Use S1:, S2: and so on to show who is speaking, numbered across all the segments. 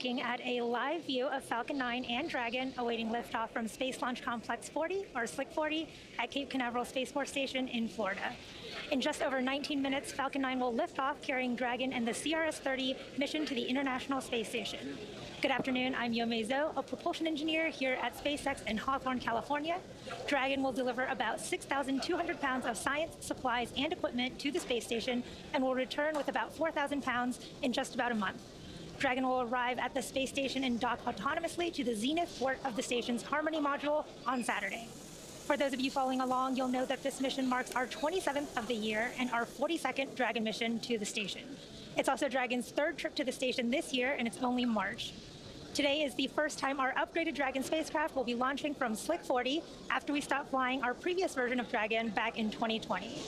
S1: looking at a live view of Falcon 9 and Dragon awaiting liftoff from Space Launch Complex 40, or SLC 40, at Cape Canaveral Space Force Station in Florida. In just over 19 minutes, Falcon 9 will lift off carrying Dragon and the CRS-30 mission to the International Space Station. Good afternoon, I'm Yomei Zhou, a propulsion engineer here at SpaceX in Hawthorne, California. Dragon will deliver about 6,200 pounds of science, supplies, and equipment to the space station and will return with about 4,000 pounds in just about a month. Dragon will arrive at the space station and dock autonomously to the zenith port of the station's Harmony module on Saturday. For those of you following along, you'll know that this mission marks our 27th of the year and our 42nd Dragon mission to the station. It's also Dragon's third trip to the station this year, and it's only March. Today is the first time our upgraded Dragon spacecraft will be launching from SLC 40 after we stopped flying our previous version of Dragon back in 2020.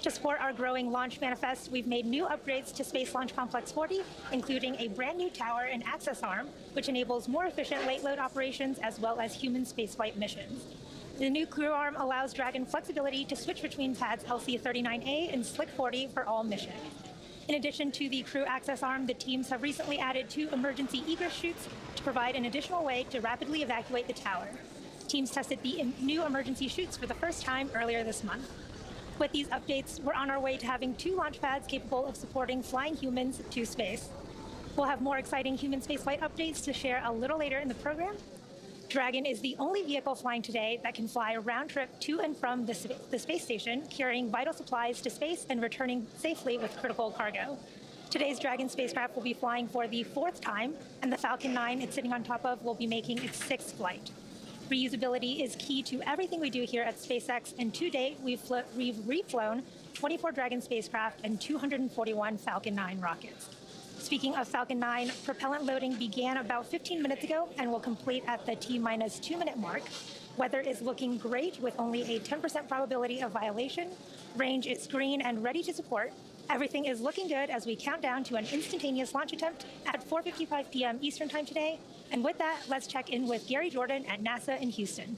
S1: To support our growing launch manifest, we've made new upgrades to Space Launch Complex 40, including a brand new tower and access arm, which enables more efficient late load operations as well as human spaceflight missions. The new crew arm allows Dragon flexibility to switch between pads LC-39A and SLC 40 for all missions. In addition to the crew access arm, the teams have recently added 2 emergency egress chutes to provide an additional way to rapidly evacuate the tower. Teams tested the new emergency chutes for the first time earlier this month. With these updates, we're on our way to having 2 launch pads capable of supporting flying humans to space. We'll have more exciting human spaceflight updates to share a little later in the program. Dragon is the only vehicle flying today that can fly a round trip to and from the space station, carrying vital supplies to space and returning safely with critical cargo. Today's Dragon spacecraft will be flying for the 4th time, and the Falcon 9 it's sitting on top of will be making its 6th flight. Reusability is key to everything we do here at SpaceX, and to date, we've reflown 24 Dragon spacecraft and 241 Falcon 9 rockets. Speaking of Falcon 9, propellant loading began about 15 minutes ago and will complete at the T-minus 2-minute mark. Weather is looking great with only a 10% probability of violation. Range is green and ready to support. Everything is looking good as we count down to an instantaneous launch attempt at 4:55 p.m. Eastern Time today. And with that, let's check in with Gary Jordan at NASA in Houston.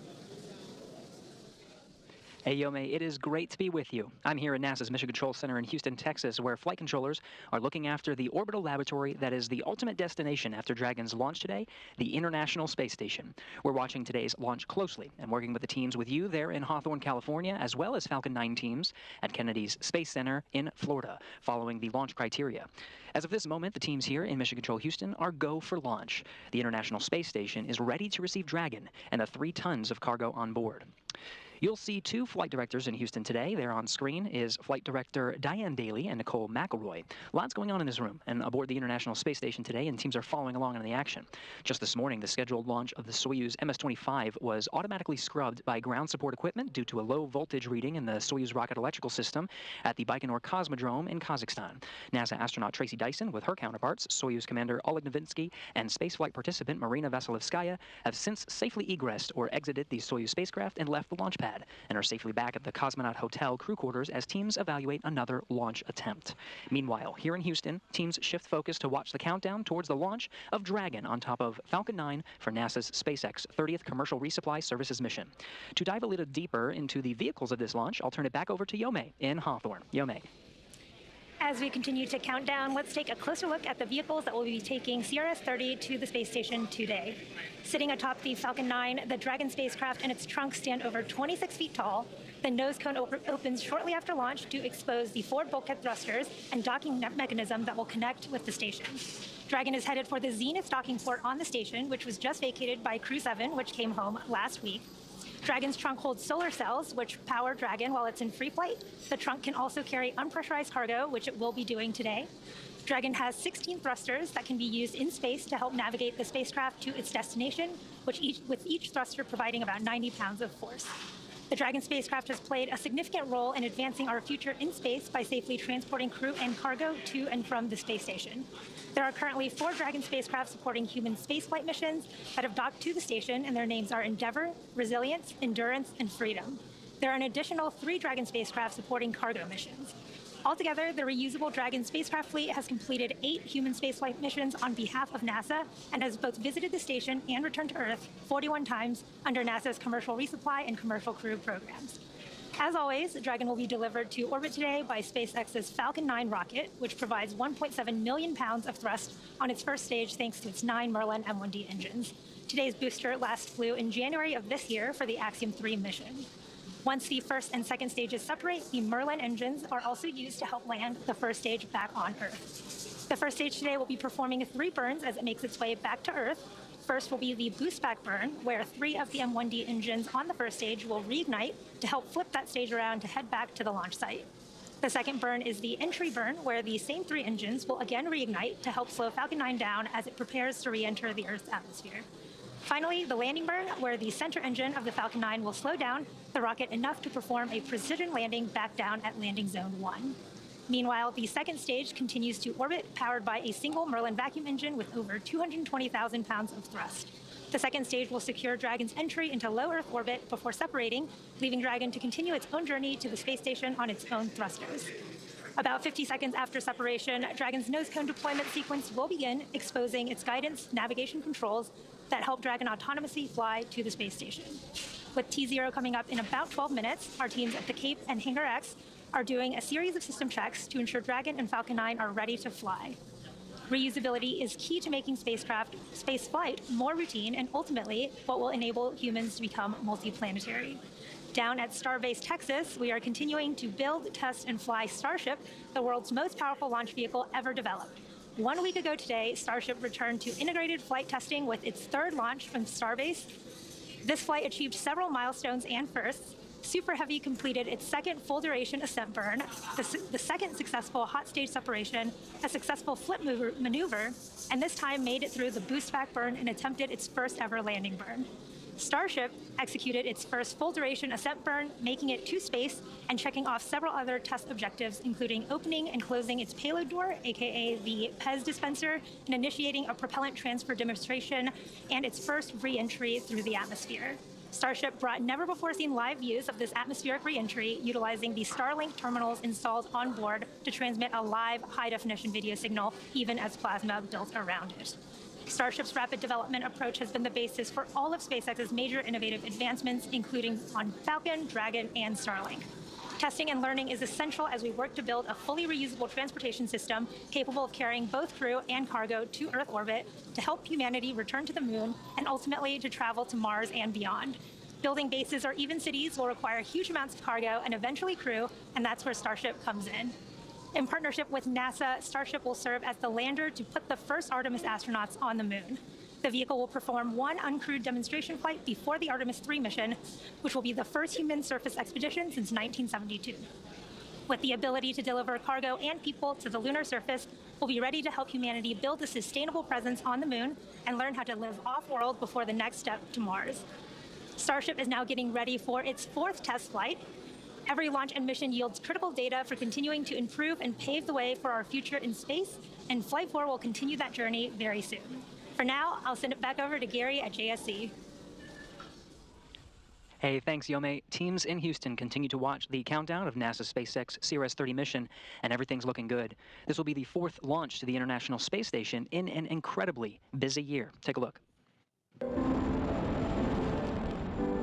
S2: Hey, Yomei, it is great to be with you. I'm here at NASA's Mission Control Center in Houston, Texas, where flight controllers are looking after the orbital laboratory that is the ultimate destination after Dragon's launch today, the International Space Station. We're watching today's launch closely and working with the teams with you there in Hawthorne, California, as well as Falcon 9 teams at Kennedy's Space Center in Florida, following the launch criteria. As of this moment, the teams here in Mission Control Houston are go for launch. The International Space Station is ready to receive Dragon and the 3 tons of cargo on board. You'll see 2 flight directors in Houston today. There on screen is Flight Director Diane Daly and Nicole McElroy. Lots going on in this room and aboard the International Space Station today, and teams are following along in the action. Just this morning, the scheduled launch of the Soyuz MS-25 was automatically scrubbed by ground support equipment due to a low voltage reading in the Soyuz rocket electrical system at the Baikonur Cosmodrome in Kazakhstan. NASA astronaut Tracy Dyson, with her counterparts, Soyuz Commander Oleg Novinsky and spaceflight participant Marina Vasilevskaya, have since safely egressed or exited the Soyuz spacecraft and left the launch pad, and are safely back at the Cosmonaut Hotel crew quarters as teams evaluate another launch attempt. Meanwhile, here in Houston, teams shift focus to watch the countdown towards the launch of Dragon on top of Falcon 9 for NASA's SpaceX 30th Commercial Resupply Services mission. To dive a little deeper into the vehicles of this launch, I'll turn it back over to Yomei in Hawthorne. Yomei.
S1: As we continue to count down, let's take a closer look at the vehicles that will be taking CRS-30 to the space station today. Sitting atop the Falcon 9, the Dragon spacecraft and its trunk stand over 26 feet tall. The nose cone opens shortly after launch to expose the forward bulkhead thrusters and docking mechanism that will connect with the station. Dragon is headed for the zenith docking port on the station, which was just vacated by Crew 7, which came home last week. Dragon's trunk holds solar cells, which power Dragon while it's in free flight. The trunk can also carry unpressurized cargo, which it will be doing today. Dragon has 16 thrusters that can be used in space to help navigate the spacecraft to its destination, with each thruster providing about 90 pounds of force. The Dragon spacecraft has played a significant role in advancing our future in space by safely transporting crew and cargo to and from the space station. There are currently 4 Dragon spacecraft supporting human spaceflight missions that have docked to the station, and their names are Endeavour, Resilience, Endurance, and Freedom. There are an additional 3 Dragon spacecraft supporting cargo missions. Altogether, the reusable Dragon spacecraft fleet has completed 8 human spaceflight missions on behalf of NASA and has both visited the station and returned to Earth 41 times under NASA's commercial resupply and commercial crew programs. As always, Dragon will be delivered to orbit today by SpaceX's Falcon 9 rocket, which provides 1.7 million pounds of thrust on its first stage thanks to its 9 Merlin M1D engines. Today's booster last flew in January of this year for the Axiom 3 mission. Once the first and second stages separate, the Merlin engines are also used to help land the first stage back on Earth. The first stage today will be performing 3 burns as it makes its way back to Earth. First will be the boost back burn, where 3 of the M1D engines on the first stage will reignite to help flip that stage around to head back to the launch site. The second burn is the entry burn, where the same 3 engines will again reignite to help slow Falcon 9 down as it prepares to re-enter the Earth's atmosphere. Finally, the landing burn, where the center engine of the Falcon 9 will slow down the rocket enough to perform a precision landing back down at landing zone 1. Meanwhile, the second stage continues to orbit, powered by a single Merlin vacuum engine with over 220,000 pounds of thrust. The second stage will secure Dragon's entry into low Earth orbit before separating, leaving Dragon to continue its own journey to the space station on its own thrusters. About 50 seconds after separation, Dragon's nose cone deployment sequence will begin, exposing its guidance navigation controls that help Dragon autonomously fly to the space station. With T0 coming up in about 12 minutes, our teams at the Cape and Hangar X are doing a series of system checks to ensure Dragon and Falcon 9 are ready to fly. Reusability is key to making spaceflight more routine and ultimately what will enable humans to become multiplanetary. Down at Starbase, Texas, we are continuing to build, test, and fly Starship, the world's most powerful launch vehicle ever developed. 1 week ago today, Starship returned to integrated flight testing with its 3rd launch from Starbase. This flight achieved several milestones and firsts. Super Heavy completed its 2nd full-duration ascent burn, the 2nd successful hot stage separation, a successful flip maneuver, and this time made it through the boost back burn and attempted its first ever landing burn. Starship executed its first full-duration ascent burn, making it to space and checking off several other test objectives, including opening and closing its payload door, aka the PEZ dispenser, and initiating a propellant transfer demonstration and its first re-entry through the atmosphere. Starship brought never-before-seen live views of this atmospheric re-entry, utilizing the Starlink terminals installed on board to transmit a live, high-definition video signal, even as plasma built around it. Starship's rapid development approach has been the basis for all of SpaceX's major innovative advancements, including on Falcon, Dragon, and Starlink. Testing and learning is essential as we work to build a fully reusable transportation system capable of carrying both crew and cargo to Earth orbit to help humanity return to the moon and ultimately to travel to Mars and beyond. Building bases or even cities will require huge amounts of cargo and eventually crew, and that's where Starship comes in. In partnership with NASA, Starship will serve as the lander to put the first Artemis astronauts on the moon. The vehicle will perform 1 uncrewed demonstration flight before the Artemis 3 mission, which will be the first human surface expedition since 1972. With the ability to deliver cargo and people to the lunar surface, we'll be ready to help humanity build a sustainable presence on the moon and learn how to live off-world before the next step to Mars. Starship is now getting ready for its 4th test flight. Every launch and mission yields critical data for continuing to improve and pave the way for our future in space, and Flight 4 will continue that journey very soon. For now, I'll send it back over to Gary at JSC.
S2: Hey, thanks, Yome. Teams in Houston continue to watch the countdown of NASA's SpaceX CRS-30 mission, and everything's looking good. This will be the 4th launch to the International Space Station in an incredibly busy year. Take a look.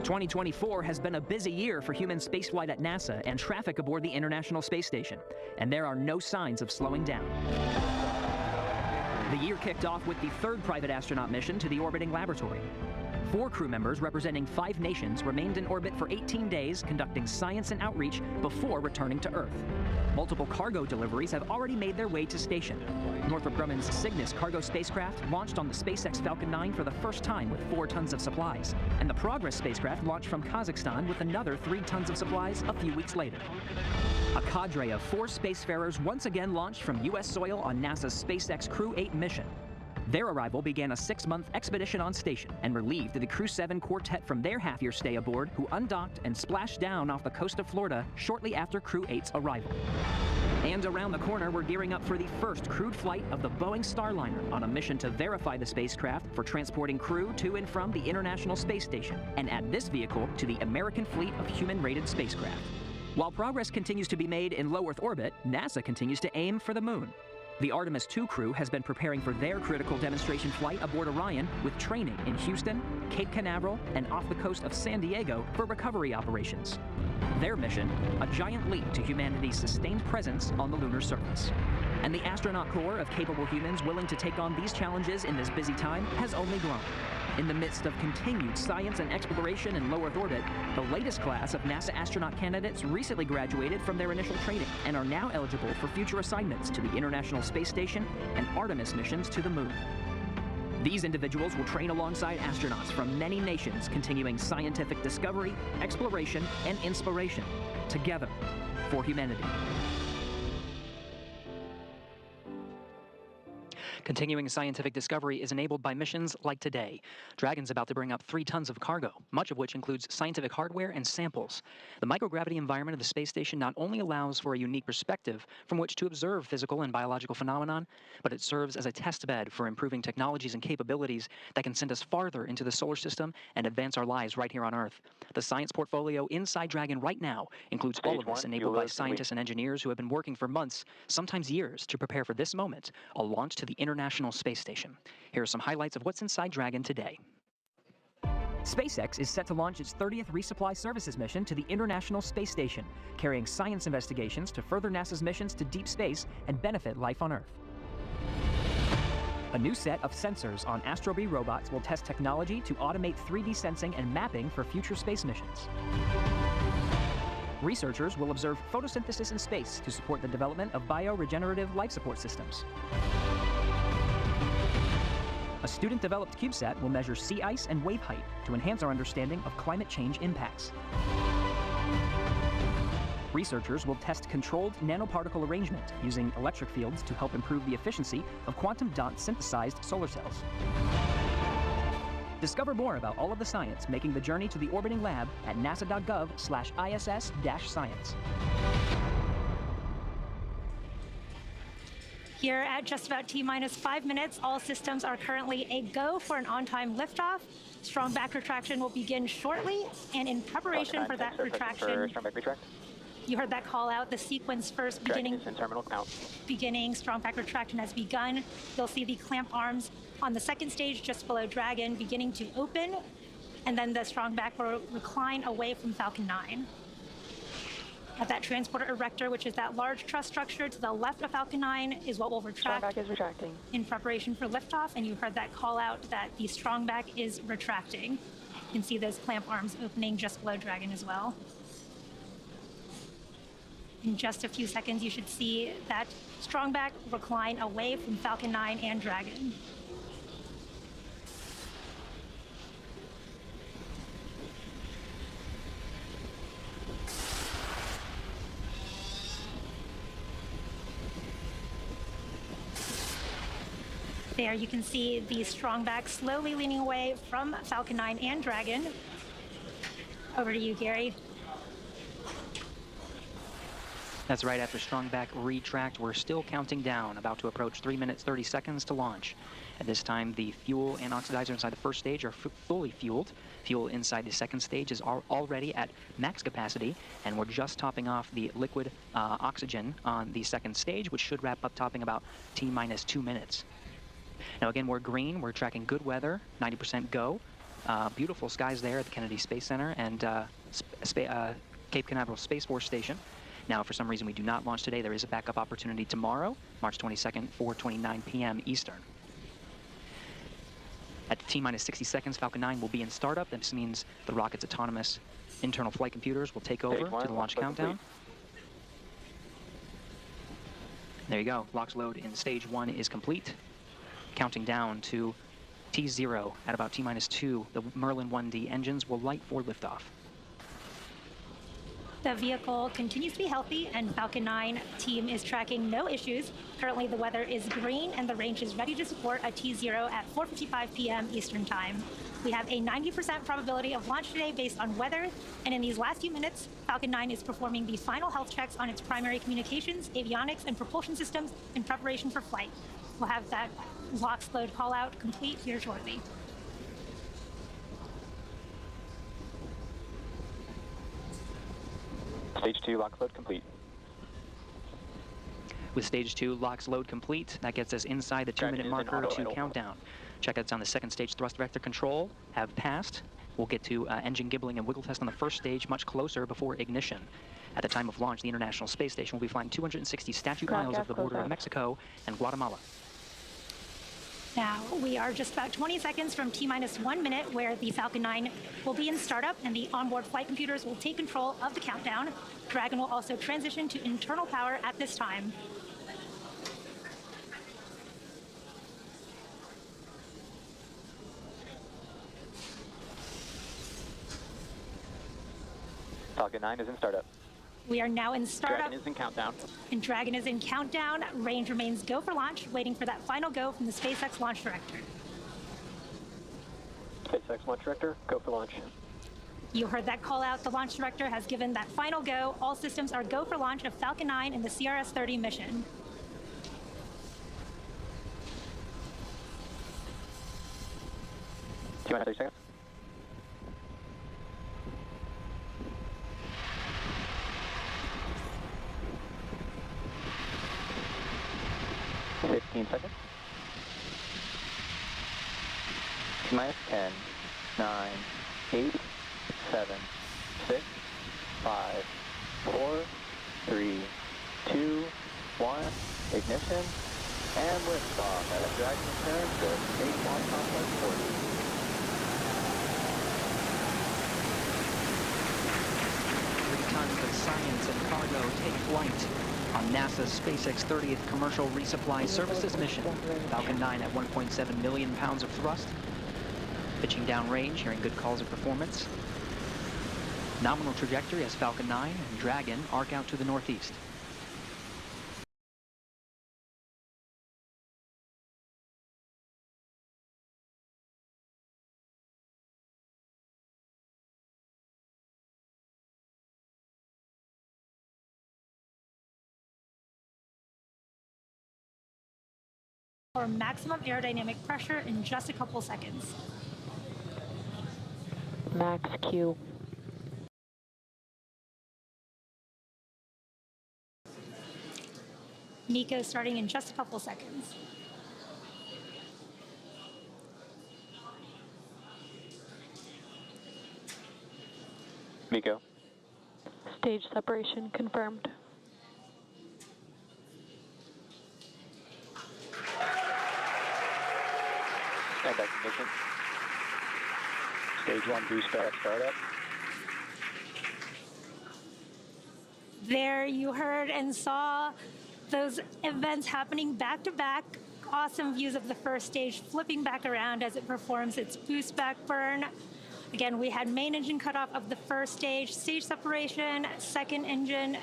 S3: 2024 has been a busy year for human spaceflight at NASA and traffic aboard the International Space Station, and there are no signs of slowing down. The year kicked off with the 3rd private astronaut mission to the orbiting laboratory. 4 crew members representing 5 nations remained in orbit for 18 days, conducting science and outreach before returning to Earth. Multiple cargo deliveries have already made their way to station. Northrop Grumman's Cygnus cargo spacecraft launched on the SpaceX Falcon 9 for the first time with 4 tons of supplies, and the Progress spacecraft launched from Kazakhstan with another 3 tons of supplies a few weeks later. A cadre of 4 spacefarers once again launched from U.S. soil on NASA's SpaceX Crew 8 mission. Their arrival began a 6-month expedition on station and relieved the Crew 7 quartet from their half-year stay aboard, who undocked and splashed down off the coast of Florida shortly after Crew 8's arrival. And around the corner, we're gearing up for the first crewed flight of the Boeing Starliner on a mission to verify the spacecraft for transporting crew to and from the International Space Station, and add this vehicle to the American fleet of human-rated spacecraft. While progress continues to be made in low Earth orbit, NASA continues to aim for the moon. The Artemis II crew has been preparing for their critical demonstration flight aboard Orion with training in Houston, Cape Canaveral, and off the coast of San Diego for recovery operations. Their mission, a giant leap to humanity's sustained presence on the lunar surface. And the astronaut corps of capable humans willing to take on these challenges in this busy time has only grown. In the midst of continued science and exploration in low Earth orbit, the latest class of NASA astronaut candidates recently graduated from their initial training and are now eligible for future assignments to the International Space Station and Artemis missions to the Moon. These individuals will train alongside astronauts from many nations, continuing scientific discovery, exploration, and inspiration, together for humanity.
S2: Continuing scientific discovery is enabled by missions like today. Dragon's about to bring up 3 tons of cargo, much of which includes scientific hardware and samples. The microgravity environment of the space station not only allows for a unique perspective from which to observe physical and biological phenomenon, but it serves as a test bed for improving technologies and capabilities that can send us farther into the solar system and advance our lives right here on Earth. The science portfolio inside Dragon right now includes all of this, enabled by scientists and engineers who have been working for months, sometimes years, to prepare for this moment, a launch to the International Space Station. Here are some highlights of what's inside Dragon today.
S3: SpaceX is set to launch its 30th resupply services mission to the International Space Station, carrying science investigations to further NASA's missions to deep space and benefit life on Earth. A new set of sensors on Astrobee robots will test technology to automate 3D sensing and mapping for future space missions. Researchers will observe photosynthesis in space to support the development of bioregenerative life support systems. A student-developed CubeSat will measure sea ice and wave height to enhance our understanding of climate change impacts. Researchers will test controlled nanoparticle arrangement using electric fields to help improve the efficiency of quantum dot synthesized solar cells. Discover more about all of the science making the journey to the orbiting lab at nasa.gov/ISS-science.
S1: Here at just about T-minus 5 minutes, all systems are currently a go for an on-time liftoff. Strong back retraction will begin shortly, and in preparation for that retraction, you heard that call out, the sequence first beginning strong back retraction has begun. You'll see the clamp arms on the second stage just below Dragon beginning to open, and then the strong back will recline away from Falcon 9. At that transporter erector, which is that large truss structure to the left of Falcon 9, is what will retract.
S4: Strong back is retracting.
S1: In preparation for liftoff, and you heard that call out that the strong back is retracting. You can see those clamp arms opening just below Dragon as well. In just a few seconds, you should see that strong back recline away from Falcon 9 and Dragon. There you can see the strong back slowly leaning away from Falcon 9 and Dragon. Over to you, Gary.
S2: That's right, after strong back retract, we're still counting down, about to approach 3 minutes, 30 seconds to launch. At this time, the fuel and oxidizer inside the first stage are fully fueled. Fuel inside the second stage is already at max capacity, and we're just topping off the liquid oxygen on the second stage, which should wrap up topping about T-minus 2 minutes. Now again, we're green, we're tracking good weather, 90% go. Beautiful skies there at the Kennedy Space Center and Cape Canaveral Space Force Station. Now, for some reason, we do not launch today. There is a backup opportunity tomorrow, March 22nd, 4:29 p.m. Eastern. At T-minus 60 seconds, Falcon 9 will be in startup. This means the rocket's autonomous internal flight computers will take over to the launch countdown. There you go. LOX load in stage 1 is complete. Counting down to T0 at about T-minus 2, the Merlin 1D engines will light for liftoff.
S1: The vehicle continues to be healthy, and Falcon 9 team is tracking no issues. Currently, the weather is green, and the range is ready to support a T0 at 4:55 p.m. Eastern Time. We have a 90% probability of launch today based on weather, and in these last few minutes, Falcon 9 is performing the final health checks on its primary communications, avionics, and propulsion systems in preparation for flight. We'll have that LOX load call out complete here shortly.
S4: Stage 2 LOX load complete.
S2: With stage 2 LOX load complete, that gets us inside the 2-minute marker to countdown. Checkouts on the second stage thrust vector control have passed. We'll get to engine gibbling and wiggle test on the first stage much closer before ignition. At the time of launch, the International Space Station will be flying 260 statute miles of the border of Mexico and Guatemala.
S1: Now, we are just about 20 seconds from T-minus 1 minute where the Falcon 9 will be in startup and the onboard flight computers will take control of the countdown. Dragon will also transition to internal power at this time.
S4: Falcon 9 is in startup.
S1: We are now in startup.
S4: Dragon is in countdown.
S1: And Dragon is in countdown. Range remains go for launch, waiting for that final go from the SpaceX launch director.
S4: SpaceX launch director, go for launch.
S1: You heard that call out. The launch director has given that final go. All systems are go for launch of Falcon 9 and the CRS-30 mission.
S4: Two minutes, 30 seconds. Seconds. T-minus 10, 9, 8, 7, 6, 5, 4, 3, 2, 1, ignition, and liftoff at a Dragon return to Space Launch Complex 40.
S2: 3 tons of science and cargo take flight on NASA's SpaceX 30th Commercial Resupply Services mission. Falcon 9 at 1.7 million pounds of thrust. Pitching downrange, hearing good calls of performance. Nominal trajectory as Falcon 9 and Dragon arc out to the northeast.
S1: Or maximum aerodynamic pressure in just a couple seconds.
S5: Max Q.
S1: MECO starting in just a couple seconds.
S4: MECO.
S5: Stage separation confirmed.
S4: Stand by condition. Stage 1 boost back startup.
S1: There you heard and saw those events happening back to back. Awesome views of the first stage flipping back around as it performs its boost back burn. Again, we had main engine cutoff of the first stage separation, second engine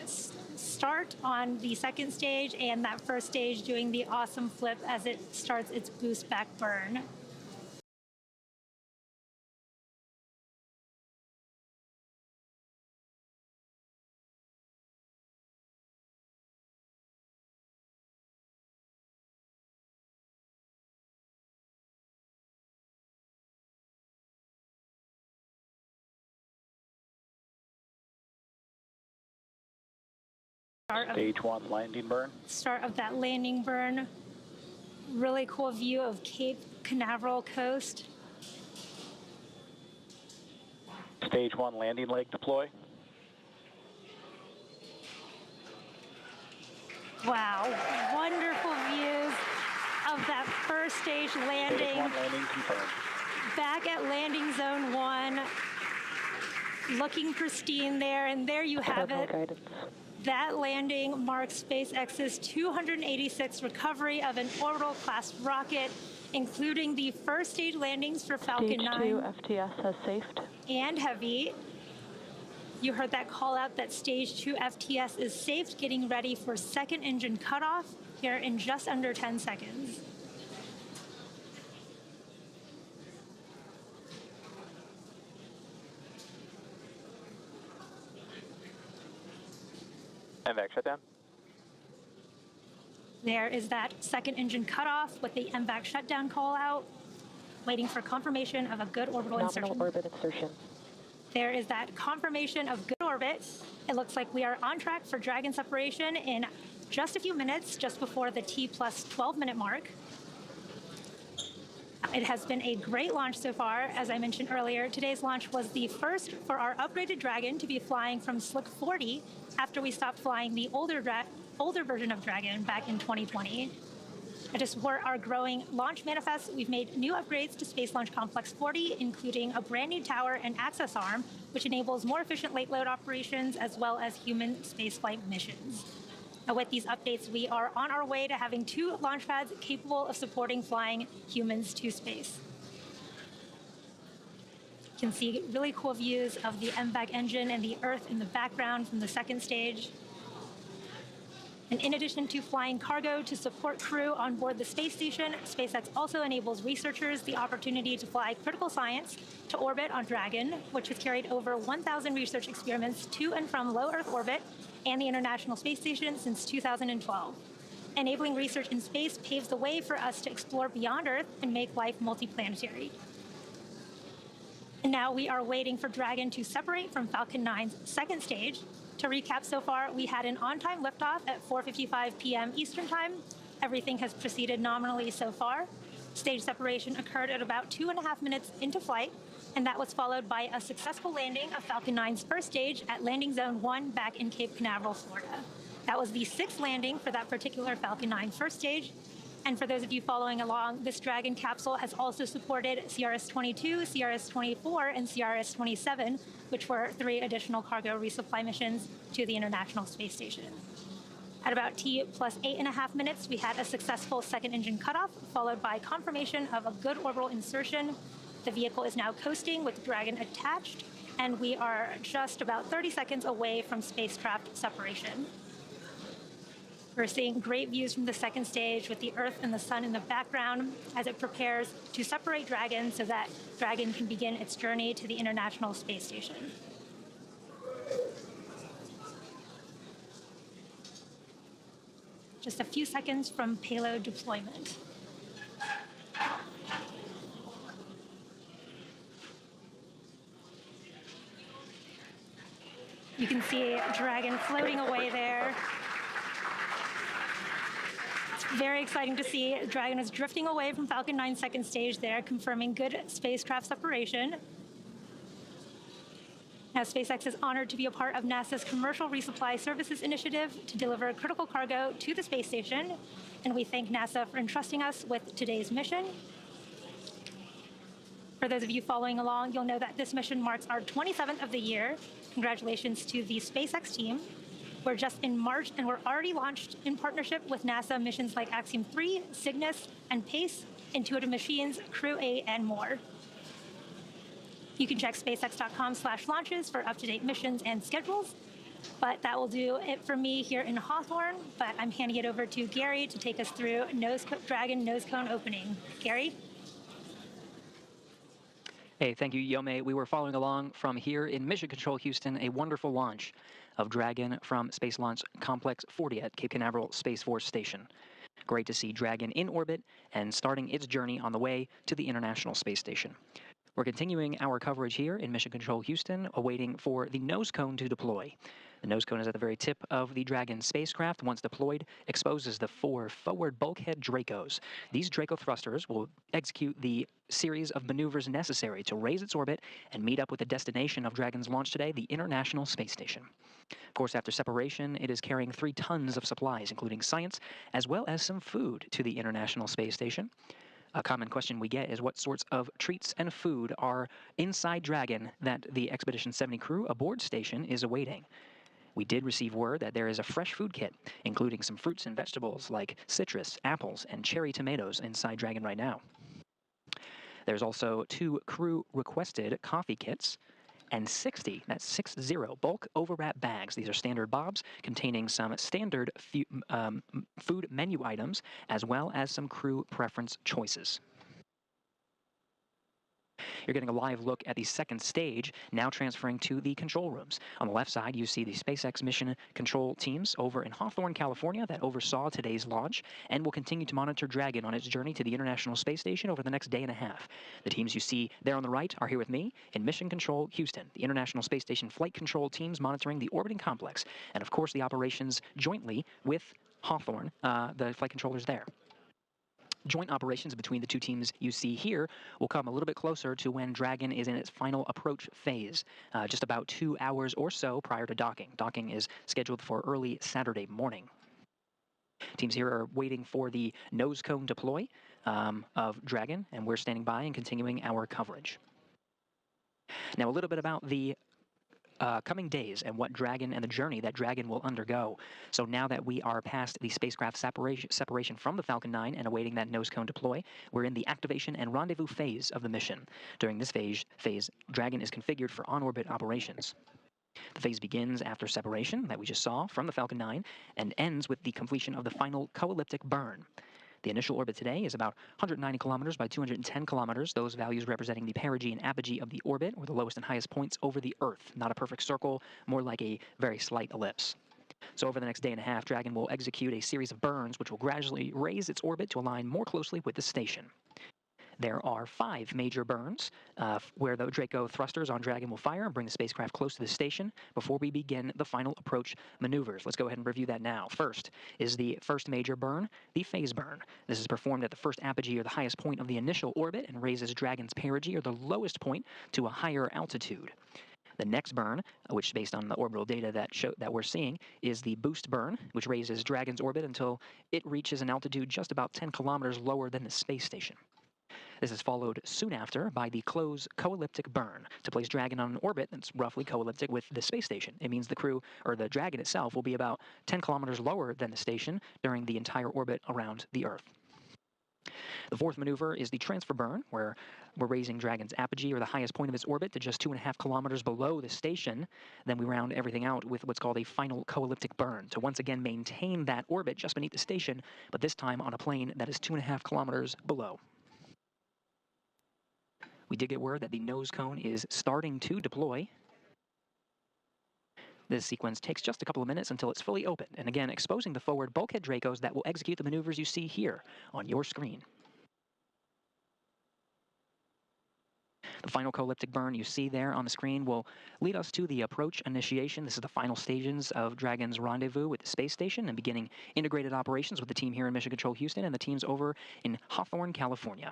S1: start on the second stage, and that first stage doing the awesome flip as it starts its boost back burn.
S4: Stage 1 landing burn.
S1: Start of that landing burn. Really cool view of Cape Canaveral coast.
S4: Stage 1 landing leg deploy.
S1: Wow, wonderful views of that first stage landing.
S4: Stage 1 landing confirmed.
S1: Back at landing zone 1, looking pristine there, and there you have it.
S5: Guidance.
S1: That landing marks SpaceX's 286th recovery of an orbital class rocket, including the first stage landings for Falcon 9.
S5: Stage 2 FTS has safed.
S1: And Heavy. You heard that call out that stage 2 FTS is safe, getting ready for second engine cutoff here in just under 10 seconds.
S4: MVAC shutdown.
S1: There is that second engine cutoff with the MVAC shutdown call out, waiting for confirmation of a good orbital
S5: Nominal
S1: insertion.
S5: orbit insertion.
S1: There is that confirmation of good orbit. It looks like we are on track for Dragon separation in just a few minutes just before the T plus 12-minute mark. It has been a great launch so far. As I mentioned earlier, today's launch was the first for our upgraded Dragon to be flying from Slick 40 after we stopped flying the older version of Dragon back in 2020. And to support our growing launch manifest, we've made new upgrades to Space Launch Complex 40, including a brand new tower and access arm, which enables more efficient late load operations as well as human spaceflight missions. Now, with these updates, we are on our way to having 2 launch pads capable of supporting flying humans to space. You can see really cool views of the MVAC engine and the Earth in the background from the second stage. And in addition to flying cargo to support crew on board the space station, SpaceX also enables researchers the opportunity to fly critical science to orbit on Dragon, which has carried over 1,000 research experiments to and from low Earth orbit and the International Space Station since 2012. Enabling research in space paves the way for us to explore beyond Earth and make life multiplanetary. And now we are waiting for Dragon to separate from Falcon 9's second stage. To recap so far, we had an on-time liftoff at 4:55 p.m. Eastern Time. Everything has proceeded nominally so far. Stage separation occurred at about 2.5 minutes into flight, and that was followed by a successful landing of Falcon 9's first stage at Landing Zone 1 back in Cape Canaveral, Florida. That was the 6th landing for that particular Falcon 9 first stage. And for those of you following along, this Dragon capsule has also supported CRS-22, CRS-24, and CRS-27, which were 3 additional cargo resupply missions to the International Space Station. At about T plus 8.5 minutes, we had a successful second engine cutoff, followed by confirmation of a good orbital insertion. The vehicle is now coasting with Dragon attached, and we are just about 30 seconds away from spacecraft separation. We're seeing great views from the second stage with the Earth and the Sun in the background as it prepares to separate Dragon so that Dragon can begin its journey to the International Space Station. Just a few seconds from payload deployment. You can see Dragon floating away there. Very exciting to see. Dragon is drifting away from Falcon 9's second stage there, confirming good spacecraft separation. Now, SpaceX is honored to be a part of NASA's Commercial Resupply Services initiative to deliver critical cargo to the space station, and we thank NASA for entrusting us with today's mission. For those of you following along, you'll know that this mission marks our 27th of the year. Congratulations to the SpaceX team. We're just in March, and we're already launched in partnership with NASA missions like Axiom 3, Cygnus, and PACE, Intuitive Machines, Crew 8, and more. You can check spacex.com/launches for up-to-date missions and schedules. But that will do it for me here in Hawthorne. But I'm handing it over to Gary to take us through Dragon nose cone opening. Gary?
S2: Hey, thank you, Yome. We were following along from here in Mission Control, Houston, a wonderful launch of Dragon from Space Launch Complex 40 at Cape Canaveral Space Force Station. Great to see Dragon in orbit and starting its journey on the way to the International Space Station. We're continuing our coverage here in Mission Control, Houston, awaiting for the nose cone to deploy. The nose cone is at the very tip of the Dragon spacecraft. Once deployed, exposes the 4 forward bulkhead Dracos. These Draco thrusters will execute the series of maneuvers necessary to raise its orbit and meet up with the destination of Dragon's launch today, the International Space Station. Of course, after separation, it is carrying 3 tons of supplies, including science, as well as some food to the International Space Station. A common question we get is what sorts of treats and food are inside Dragon that the Expedition 70 crew aboard station is awaiting. We did receive word that there is a fresh food kit, including some fruits and vegetables like citrus, apples, and cherry tomatoes inside Dragon right now. There's also 2 crew-requested coffee kits and 60, that's 60, bulk overwrap bags. These are standard bobs containing some standard food menu items as well as some crew preference choices. You're getting a live look at the second stage, now transferring to the control rooms. On the left side, you see the SpaceX mission control teams over in Hawthorne, California that oversaw today's launch and will continue to monitor Dragon on its journey to the International Space Station over the next day and a half. The teams you see there on the right are here with me in Mission Control, Houston, the International Space Station flight control teams monitoring the orbiting complex, and of course the operations jointly with Hawthorne, the flight controllers there. Joint operations between the two teams you see here will come a little bit closer to when Dragon is in its final approach phase, just about 2 hours or so prior to docking. Docking is scheduled for early Saturday morning. Teams here are waiting for the nose cone deploy of Dragon, and we're standing by and continuing our coverage. Now, a little bit about the coming days and what Dragon and the journey that Dragon will undergo. So now that we are past the spacecraft separation from the Falcon 9 and awaiting that nose cone deploy, we're in the activation and rendezvous phase of the mission. During this phase, Dragon is configured for on-orbit operations. The phase begins after separation that we just saw from the Falcon 9 and ends with the completion of the final co-elliptic burn. The initial orbit today is about 190 kilometers by 210 kilometers, those values representing the perigee and apogee of the orbit, or the lowest and highest points over the Earth. Not a perfect circle, more like a very slight ellipse. So over the next day and a half, Dragon will execute a series of burns which will gradually raise its orbit to align more closely with the station. There are 5 major burns where the Draco thrusters on Dragon will fire and bring the spacecraft close to the station before we begin the final approach maneuvers. Let's go ahead and review that now. First is the first major burn, the phase burn. This is performed at the first apogee or the highest point of the initial orbit and raises Dragon's perigee or the lowest point to a higher altitude. The next burn, which based on the orbital data that we're seeing, is the boost burn, which raises Dragon's orbit until it reaches an altitude just about 10 kilometers lower than the space station. This is followed soon after by the close co-elliptic burn to place Dragon on an orbit that's roughly co-elliptic with the space station. It means the crew, or the Dragon itself, will be about 10 kilometers lower than the station during the entire orbit around the Earth. The fourth maneuver is the transfer burn, where we're raising Dragon's apogee, or the highest point of its orbit, to just 2.5 kilometers below the station. Then we round everything out with what's called a final co-elliptic burn to once again maintain that orbit just beneath the station, but this time on a plane that is 2.5 kilometers below. We did get word that the nose cone is starting to deploy. This sequence takes just a couple of minutes until it's fully open, and again exposing the forward bulkhead Dracos that will execute the maneuvers you see here on your screen. The final co-elliptic burn you see there on the screen will lead us to the approach initiation. This is the final stages of Dragon's rendezvous with the space station and beginning integrated operations with the team here in Mission Control Houston and the teams over in Hawthorne, California.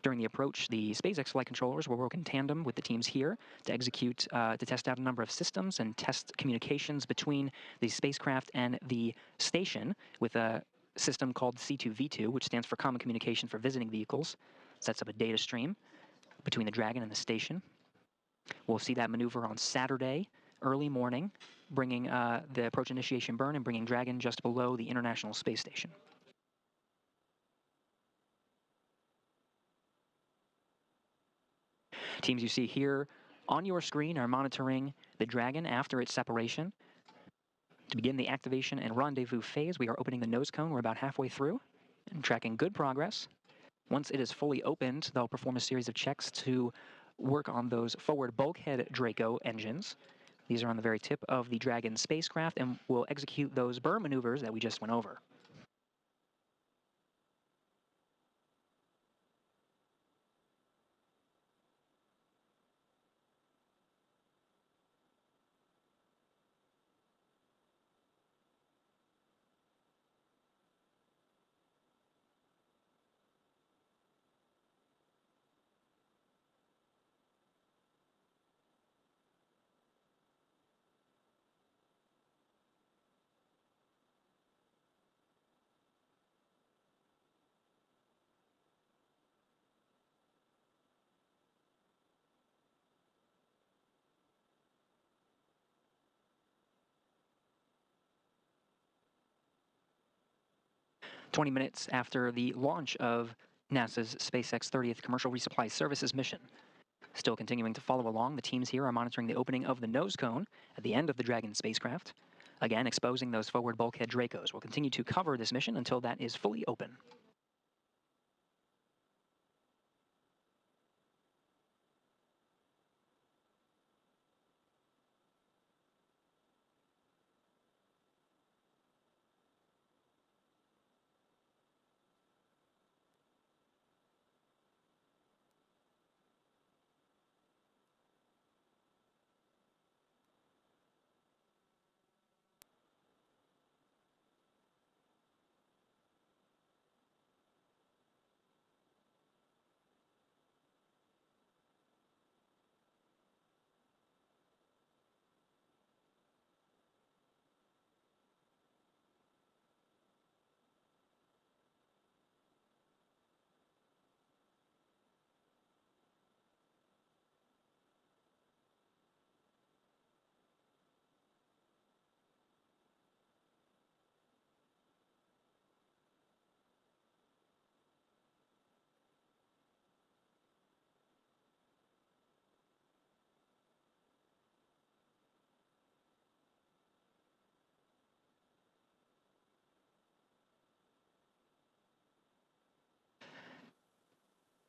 S2: During the approach, the SpaceX flight controllers will work in tandem with the teams here to test out a number of systems and test communications between the spacecraft and the station with a system called C2V2, which stands for Common Communication for Visiting Vehicles. Sets up a data stream between the Dragon and the station. We'll see that maneuver on Saturday, early morning, bringing the approach initiation burn and bringing Dragon just below the International Space Station. Teams you see here on your screen are monitoring the Dragon after its separation. To begin the activation and rendezvous phase, we are opening the nose cone. We're about halfway through and tracking good progress. Once it is fully opened, they'll perform a series of checks to work on those forward bulkhead Draco engines. These are on the very tip of the Dragon spacecraft and will execute those burn maneuvers that we just went over. "20 minutes after the launch of NASA's SpaceX 30th Commercial Resupply Services mission. Still continuing to follow along, the teams here are monitoring the opening of the nose cone at the end of the Dragon spacecraft. Again, exposing those forward bulkhead Dracos. We'll continue to cover this mission until that is fully open.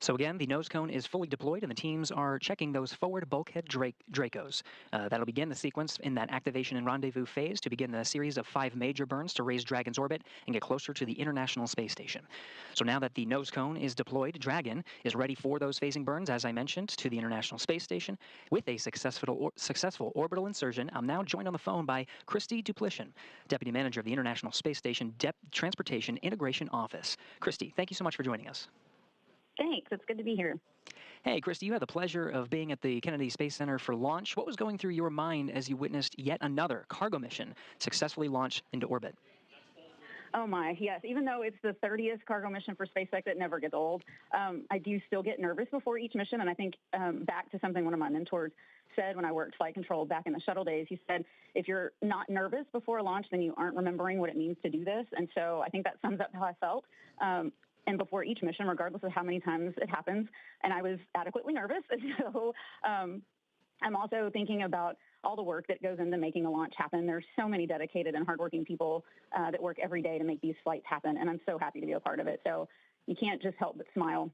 S2: So again, the nose cone is fully deployed and the teams are checking those forward bulkhead Dracos. That'll begin the sequence in that activation and rendezvous phase to begin the series of 5 major burns to raise Dragon's orbit and get closer to the International Space Station. So now that the nose cone is deployed, Dragon is ready for those phasing burns, as I mentioned, to the International Space Station. With a successful orbital insertion, I'm now joined on the phone by Christy Duplishin, Deputy Manager of the International Space Station Transportation Integration Office. Christy, thank you so much for joining us.
S6: Thanks. It's good to be here.
S2: Hey, Christy, you had the pleasure of being at the Kennedy Space Center for launch. What was going through your mind as you witnessed yet another cargo mission successfully launch into orbit?
S6: Oh my, yes. Even though it's the 30th cargo mission for SpaceX, it never gets old. I do still get nervous before each mission, and I think back to something one of my mentors said when I worked flight control back in the shuttle days. He said, if you're not nervous before a launch, then you aren't remembering what it means to do this. And so I think that sums up how I felt. And before each mission, regardless of how many times it happens, and I was adequately nervous. So I'm also thinking about all the work that goes into making a launch happen. There's so many dedicated and hardworking people that work every day to make these flights happen, and I'm so happy to be a part of it. So you can't just help but smile.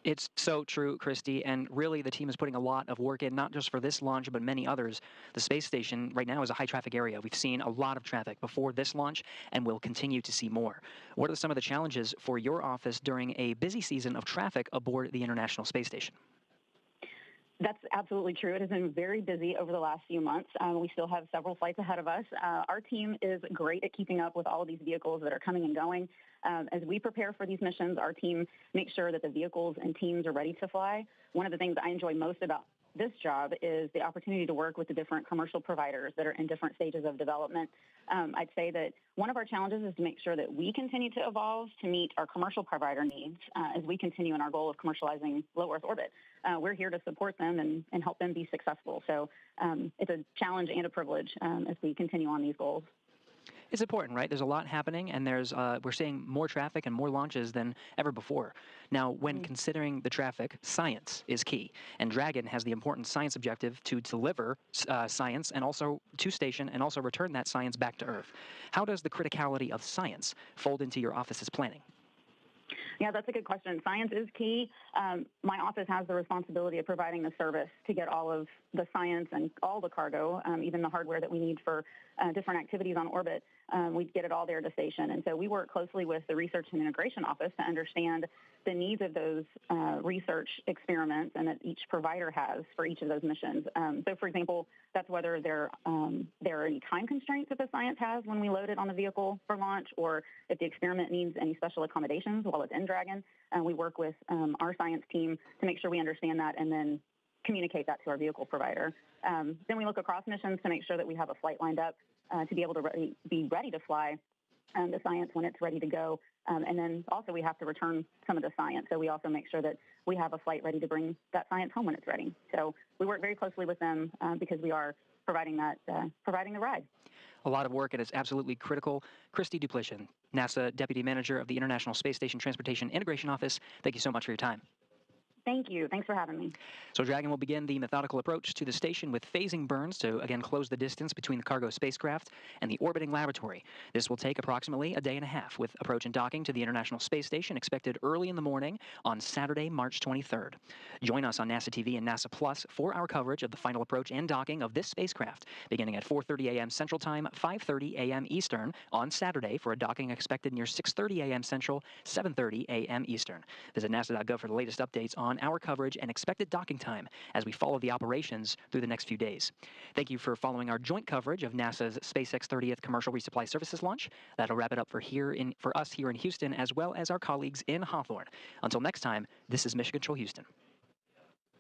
S2: It's so true, Christy, and really the team is putting a lot of work in, not just for this launch, but many others. The space station right now is a high-traffic area. We've seen a lot of traffic before this launch, and we'll continue to see more. What are some of the challenges for your office during a busy season of traffic aboard the International Space Station?
S6: That's absolutely true. It has been very busy over the last few months. We still have several flights ahead of us. Our team is great at keeping up with all of these vehicles that are coming and going. As we prepare for these missions, our team makes sure that the vehicles and teams are ready to fly. One of the things I enjoy most about this job is the opportunity to work with the different commercial providers that are in different stages of development. I'd say that one of our challenges is to make sure that we continue to evolve to meet our commercial provider needs as we continue in our goal of commercializing low Earth orbit. We're here to support them and help them be successful. So it's a challenge and a privilege as we continue on these goals.
S2: It's important, right? There's a lot happening, and we're seeing more traffic and more launches than ever before. Now, when considering the traffic, science is key, and Dragon has the important science objective to deliver science and also to station and also return that science back to Earth. How does the criticality of science fold into your office's planning?
S6: Yeah, that's a good question. Science is key. My office has the responsibility of providing the service to get all of the science and all the cargo, even the hardware that we need for different activities on orbit. We get it all there to station. And so we work closely with the Research and Integration Office to understand the needs of those research experiments and that each provider has for each of those missions. So, for example, that's whether there are any time constraints that the science has when we load it on the vehicle for launch, or if the experiment needs any special accommodations while it's in Dragon. We work with our science team to make sure we understand that and then communicate that to our vehicle provider. Then we look across missions to make sure that we have a flight lined up to be able to be ready to fly the science when it's ready to go. And then also we have to return some of the science. So we also make sure that we have a flight ready to bring that science home when it's ready. So we work very closely with them because we are providing the ride.
S2: A lot of work, and it's absolutely critical. Christy Duplishin, NASA Deputy Manager of the International Space Station Transportation Integration Office, thank you so much for your time.
S6: Thank you. Thanks for having me.
S2: So Dragon will begin the methodical approach to the station with phasing burns to, again, close the distance between the cargo spacecraft and the orbiting laboratory. This will take approximately a day and a half, with approach and docking to the International Space Station expected early in the morning on Saturday, March 23rd. Join us on NASA TV and NASA Plus for our coverage of the final approach and docking of this spacecraft, beginning at 4:30 a.m. Central Time, 5:30 a.m. Eastern on Saturday for a docking expected near 6:30 a.m. Central, 7:30 a.m. Eastern. Visit nasa.gov for the latest updates on our coverage and expected docking time as we follow the operations through the next few days. Thank you for following our joint coverage of NASA's SpaceX 30th Commercial Resupply Services launch. That'll wrap it up for us here in Houston, as well as our colleagues in Hawthorne. Until next time, this is Mission Control Houston.